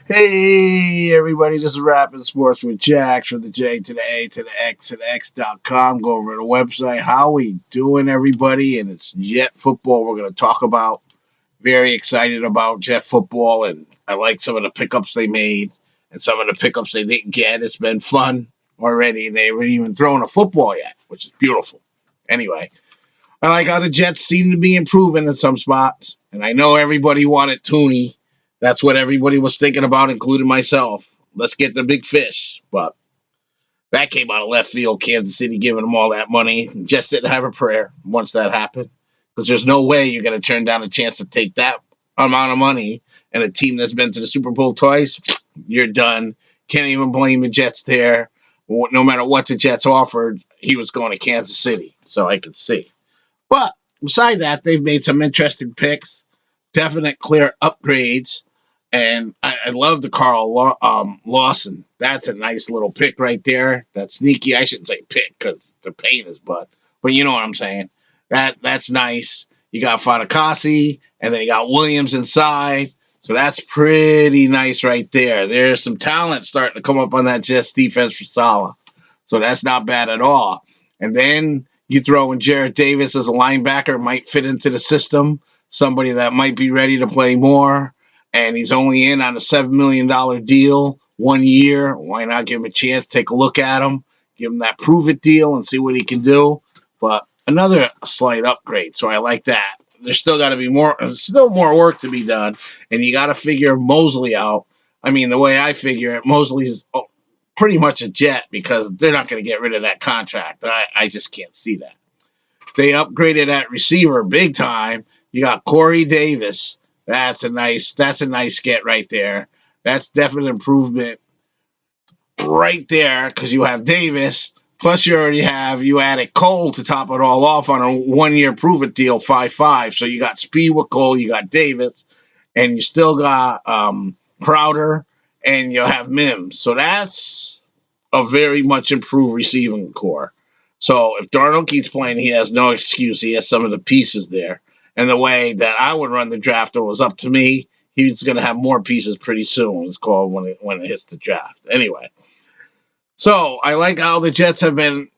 Hey, everybody, this is Rapping Sports with Jax from the J to the A to the X to the X.com. Go over to the website. How we doing, everybody? And it's Jet football we're going to talk about. Very excited about Jet football, and I like some of the pickups they made and some of the pickups they didn't get. It's been fun already. They haven't even thrown a football yet, which is beautiful. Anyway, I like how the Jets seem to be improving in some spots, and I know everybody wanted Tooney. That's what everybody was thinking about, including myself. Let's get the big fish, but that came out of left field. Kansas City giving them all that money. Jets didn't have a prayer once that happened, because there's no way you're going to turn down a chance to take that amount of money and a team that's been to the Super Bowl twice. You're done. Can't even blame the Jets there. No matter what the Jets offered, he was going to Kansas City, so I could see. But beside that, they've made some interesting picks, definite clear upgrades, and I love the Lawson. That's a nice little pick right there. That's sneaky. I shouldn't say pick because they're paying his butt, but you know what I'm saying. That's nice. You got Fadakasi, and then you got Williams inside. So that's pretty nice right there. There's some talent starting to come up on that Jets defense for Salah. So that's not bad at all. And then you throw in Jarrett Davis as a linebacker, might fit into the system, somebody that might be ready to play more, and he's only in on a $7 million deal, 1 year. Why not give him a chance, take a look at him, give him that prove-it deal and see what he can do. But another slight upgrade, so I like that. There's still got to be still more work to be done, and you got to figure Mosley out. I mean, the way I figure it, Mosley's pretty much a Jet because they're not going to get rid of that contract. I just can't see that. They upgraded that receiver big time. You got Corey Davis. That's a nice get right there. That's definite improvement right there because you have Davis. Plus, you added Cole to top it all off on a 1 year prove it deal, 5-5. So you got speed with Cole, you got Davis, and you still got Crowder, and you'll have Mims. So that's a very much improved receiving core. So if Darnold keeps playing, he has no excuse. He has some of the pieces there. And the way that I would run the draft, it was up to me. He's going to have more pieces pretty soon. It's called when it hits the draft. Anyway, so I like how the Jets have been,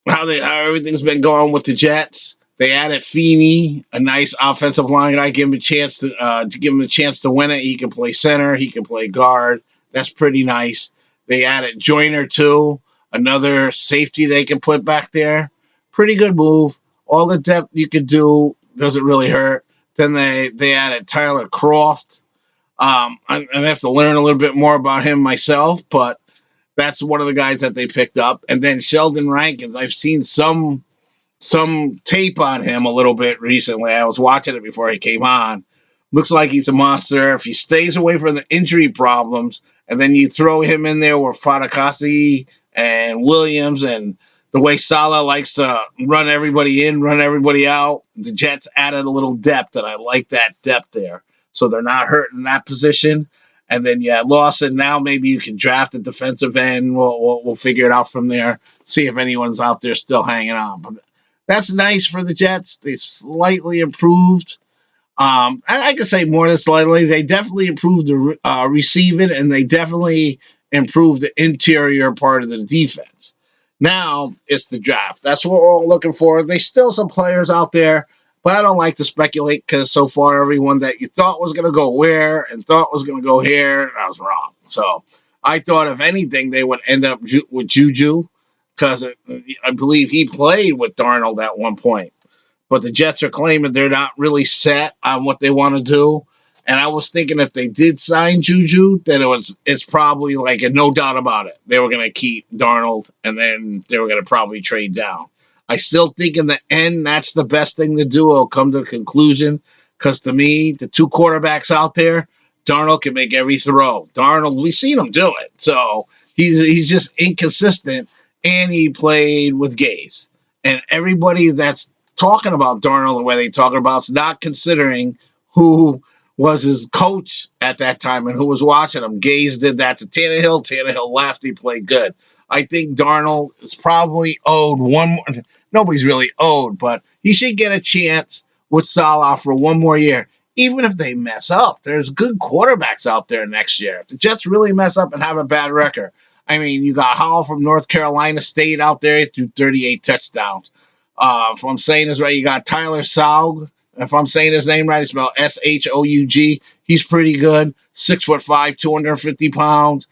how everything's been going with the Jets. They added Feeney, a nice offensive line guy. Give him a chance to win it. He can play center. He can play guard. That's pretty nice. They added Joyner too, another safety they can put back there. Pretty good move. All the depth you could do doesn't really hurt. Then they added Tyler Croft. I have to learn a little bit more about him myself, but that's one of the guys that they picked up. And then Sheldon Rankins. I've seen some tape on him a little bit recently. I was watching it before he came on. Looks like he's a monster. If he stays away from the injury problems, and then you throw him in there with Fadakasi and Williams, and the way Salah likes to run everybody in, run everybody out, the Jets added a little depth, and I like that depth there. So they're not hurting that position. And then Lawson. Now maybe you can draft a defensive end. We'll figure it out from there. See if anyone's out there still hanging on. But that's nice for the Jets. They slightly improved. I can say more than slightly. They definitely improved the receiving, and they definitely improved the interior part of the defense. Now it's the draft. That's what we're all looking for. There's still some players out there, but I don't like to speculate because so far everyone that you thought was going to go where and thought was going to go here, I was wrong. So I thought, if anything, they would end up with Juju because I believe he played with Darnold at one point. But the Jets are claiming they're not really set on what they want to do. And I was thinking if they did sign Juju, then it's probably like a no doubt about it. They were going to keep Darnold, and then they were going to probably trade down. I still think in the end, that's the best thing to do. I'll come to the conclusion because to me, the two quarterbacks out there, Darnold can make every throw. Darnold, we've seen him do it. So he's just inconsistent, and he played with Gaze. And everybody that's talking about Darnold the way they talking about is not considering who was his coach at that time and who was watching him. Gaze did that to Tannehill. Tannehill left. He played good. I think Darnold is probably owed one more. Nobody's really owed, but he should get a chance with Salah for one more year. even if they mess up, there's good quarterbacks out there next year. If the Jets really mess up and have a bad record, I mean, you got Hall from North Carolina State out there. He threw 38 touchdowns. If I'm saying this right, you got Tyler Saug. If I'm saying his name right, it's spelled Shoug. He's pretty good. 6'5", 250 pounds.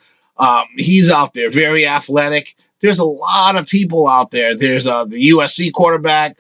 He's out there, very athletic. There's a lot of people out there. There's the USC quarterback,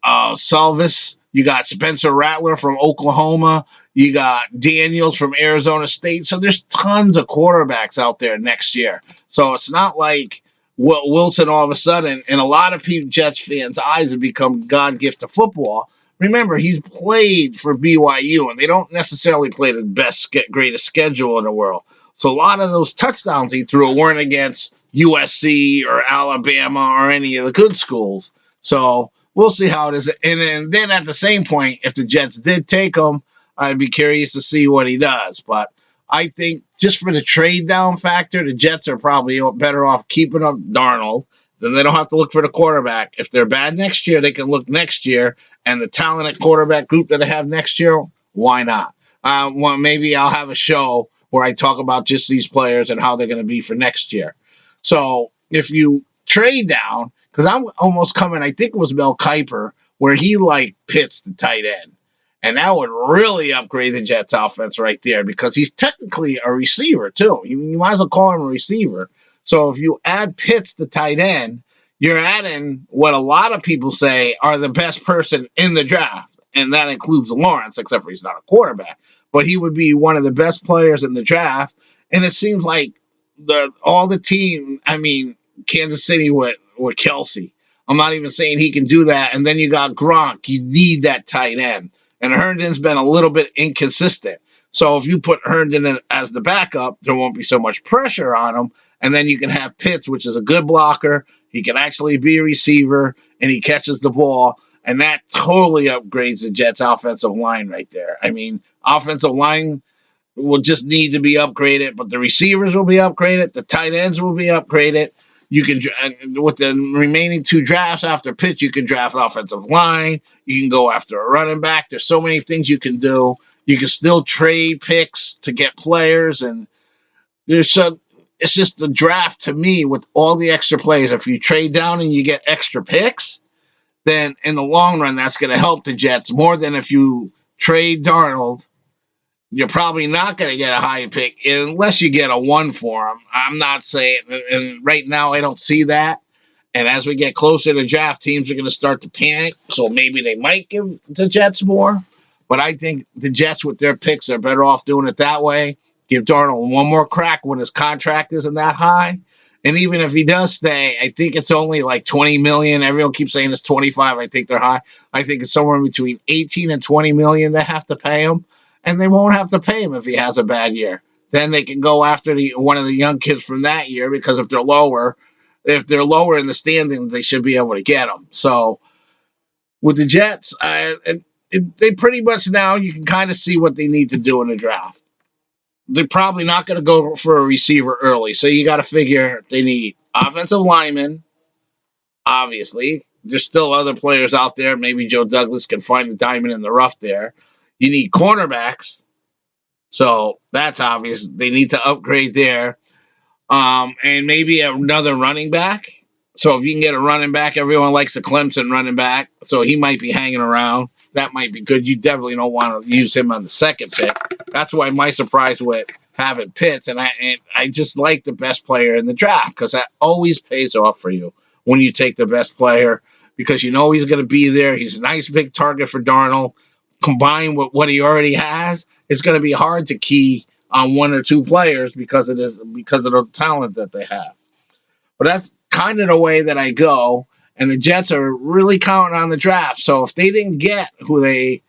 Salvis. You got Spencer Rattler from Oklahoma. You got Daniels from Arizona State. So there's tons of quarterbacks out there next year. So it's not like Wilson all of a sudden, in a lot of people, Jets fans' eyes, have become God gift to football. Remember, he's played for BYU, and they don't necessarily play the best, greatest schedule in the world. So a lot of those touchdowns he threw weren't against USC or Alabama or any of the good schools. So we'll see how it is. And then at the same point, if the Jets did take him, I'd be curious to see what he does. But I think just for the trade down factor, the Jets are probably better off keeping up Darnold. Then they don't have to look for the quarterback. If they're bad next year, they can look next year. And the talented quarterback group that they have next year, why not? Well, maybe I'll have a show where I talk about just these players and how they're going to be for next year. So if you trade down, because I'm almost coming, I think it was Mel Kiper, where he like pits the tight end. And that would really upgrade the Jets offense right there because he's technically a receiver too. You might as well call him a receiver. So if you add Pitts the tight end, you're adding what a lot of people say are the best person in the draft. And that includes Lawrence, except for he's not a quarterback. But he would be one of the best players in the draft. And it seems like all the team, I mean, Kansas City with Kelsey. I'm not even saying he can do that. And then you got Gronk. You need that tight end. And Herndon's been a little bit inconsistent. So if you put Herndon in as the backup, there won't be so much pressure on him. And then you can have Pitts, which is a good blocker. He can actually be a receiver, and he catches the ball. And that totally upgrades the Jets' offensive line right there. I mean, offensive line will just need to be upgraded, but the receivers will be upgraded. The tight ends will be upgraded. You can, with the remaining two drafts after Pitts, you can draft offensive line. You can go after a running back. There's so many things you can do. You can still trade picks to get players, and it's just the draft to me with all the extra players. If you trade down and you get extra picks, then in the long run, that's going to help the Jets more than if you trade Darnold. You're probably not going to get a high pick unless you get a 1 for him. I'm not saying, and right now I don't see that. And as we get closer to draft, teams are going to start to panic. So maybe they might give the Jets more. But I think the Jets with their picks are better off doing it that way. Give Darnold one more crack when his contract isn't that high. And even if he does stay, I think it's only like $20 million. Everyone keeps saying it's 25. I think they're high. I think it's somewhere between 18 and 20 million they have to pay him. And they won't have to pay him if he has a bad year. Then they can go after one of the young kids from that year because if they're lower in the standings, they should be able to get them. So with the Jets, they pretty much now you can kind of see what they need to do in the draft. They're probably not going to go for a receiver early. So you got to figure they need offensive linemen, obviously. There's still other players out there. Maybe Joe Douglas can find the diamond in the rough there. You need cornerbacks. So that's obvious. They need to upgrade there. And maybe another running back. So if you can get a running back, everyone likes the Clemson running back. So he might be hanging around. That might be good. You definitely don't want to use him on the second pick. That's why my surprise with having Pitts. And I just like the best player in the draft because that always pays off for you when you take the best player because you know he's going to be there. He's a nice big target for Darnold. Combined with what he already has, it's going to be hard to key on 1 or 2 players because of the talent that they have. But that's kind of the way that I go. And the Jets are really counting on the draft. So if they didn't get who they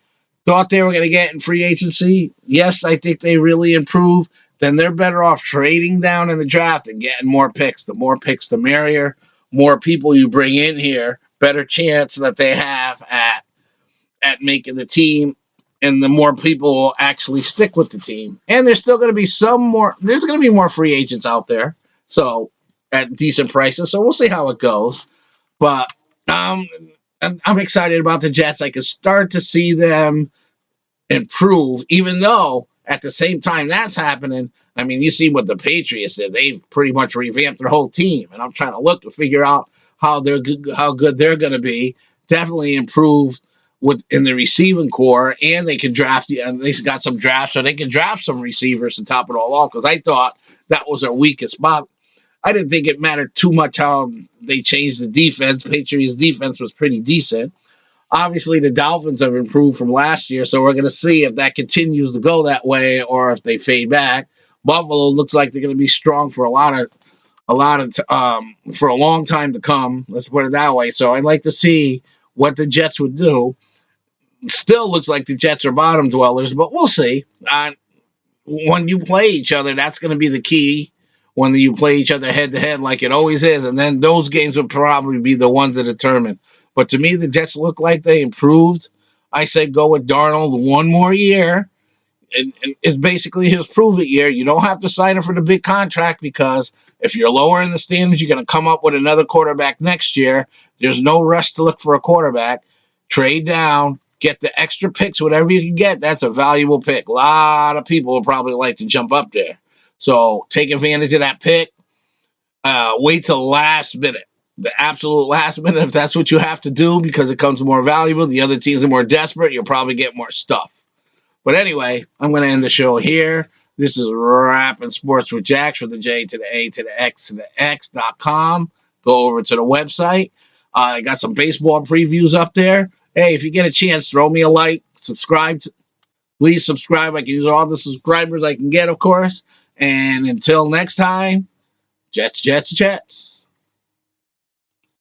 thought they were going to get in free agency, yes, I think they really improved. Then they're better off trading down in the draft and getting more picks. The more picks, the merrier. More people you bring in here, better chance that they have at making the team, and the more people will actually stick with the team. And there's still going to be there's going to be more free agents out there, so at decent prices. So we'll see how it goes. But I'm excited about the Jets. I can start to see them improve, even though at the same time that's happening. I mean, you see what the Patriots did. They've pretty much revamped their whole team, and I'm trying to look to figure out how good they're going to be. Definitely improved in the receiving core, and they can draft. And they got some drafts, so they can draft some receivers to top it all off. Because I thought that was their weakest spot. I didn't think it mattered too much how they changed the defense. Patriots defense was pretty decent. Obviously, the Dolphins have improved from last year, so we're going to see if that continues to go that way or if they fade back. Buffalo looks like they're going to be strong for for a long time to come. Let's put it that way. So I'd like to see what the Jets would do. Still looks like the Jets are bottom dwellers, but we'll see. When you play each other, that's going to be the key. When you play each other head to head, like it always is, and then those games would probably be the ones that determine. But to me, the Jets look like they improved. I say go with Darnold one more year. And it's basically his prove it year. You don't have to sign him for the big contract because if you're lower in the standings, you're going to come up with another quarterback next year. There's no rush to look for a quarterback. Trade down, get the extra picks, whatever you can get. That's a valuable pick. A lot of people will probably like to jump up there. So take advantage of that pick. Wait till the last minute, the absolute last minute, if that's what you have to do because it comes more valuable. The other teams are more desperate. You'll probably get more stuff. But anyway, I'm going to end the show here. This is Rapping Sports with Jax from the J to the A to the X to the X.com. Go over to the website. I got some baseball previews up there. Hey, if you get a chance, throw me a like, subscribe. Please subscribe. I can use all the subscribers I can get, of course. And until next time, Jets, Jets, Jets.